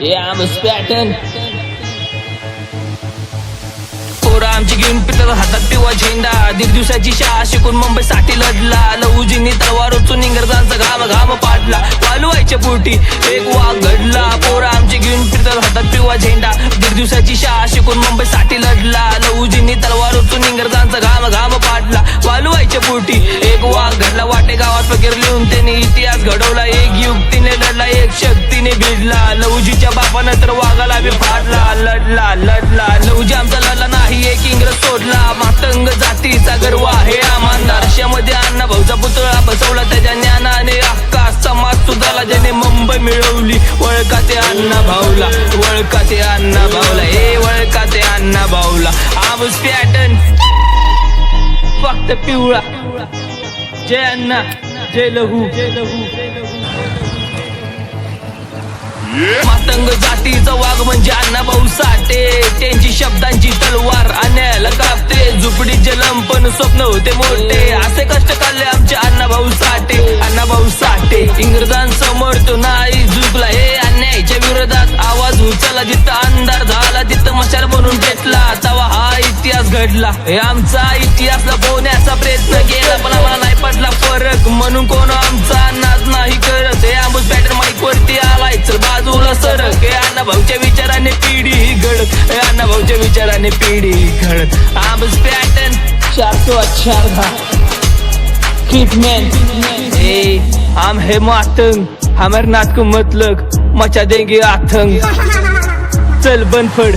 Pattern पोरा आमची घेऊन पितळ हातात पिवा झेंडा, दीड दिवसाची शाळा शिकून मुंबईसाठी लढला. लहुजींनी तलवार उचून इंग्रजांचा घाम घाम पाडला. वालवायच्या पोटी एक वाघ घडला. पोरा आमची घेऊन पितळ हातात पिवा झेंडा, दीड दिवसाची शाळा शिकून मुंबईसाठी लढला. लहुजींनी तलवार उचून इंग्रजांचा घाम घाम पाडला. वालवायच्या पोटी एक वाघ घडला. वाटे गावात फकीर लिहून त्याने इतिहास घडवला. एक युक्तीने लढला, एक शक्तीने भिडला. लहुजीच्या बापानं तर वाघाला बी फाडला. लढला लढला लहुजी आमचा लढला नाही, एक इंग्रज सोडला. मातंग जातीचा गर्व आहे आम्हाला. रश्यामध्ये अण्णा भाऊचा पुतळा बसवला. त्याच्या ज्ञानाने अख्खा समाज सुधारला. ज्याने मुंबई मिळवली. वळका ते अण्णा भाऊला, वळका ते अण्णा भाऊला, हे वळका ते अण्णा भाऊला. आमच पॅटर्न फक्त पिवळा. जय अण्णा जय लहू. मातंग जातीचा वाघ म्हणजे अण्णा भाऊ साठे. त्यांची शब्दांची तलवार अन्यायाला कापते. झुपडी जलम पण स्वप्न होते मोठे. असे कष्ट काढले आमचे अण्णा भाऊ साठे. अण्णा भाऊ साठे इंग्रजांसमोर तो नाही झुकला. हे अन्यायाच्या विरोधात आवाज उचलला. जिथं अंधार झाला तिथं मशाल बनून पेटला. तवा हा इतिहास घडला. हे आमचा इतिहास लपवण्याचा प्रयत्न केला, पण आम्हाला नाही पडला फरक. म्हणून कोण आमचा नाद नाही करत. हे आंबूस पॅटर्न माईक वरती आलाय, चल बाजूला सरक. हे अण्णा भाऊच्या विचाराने पिढी घडत. हे अण्णा भाऊच्या विचाराने पिढी घडत. आंबूस पॅटर्न 404 ट्रीटमेंट. हम है मातंग, हमारे नाथ को मतलब मचा देंगे आतंक. चल बनफड़.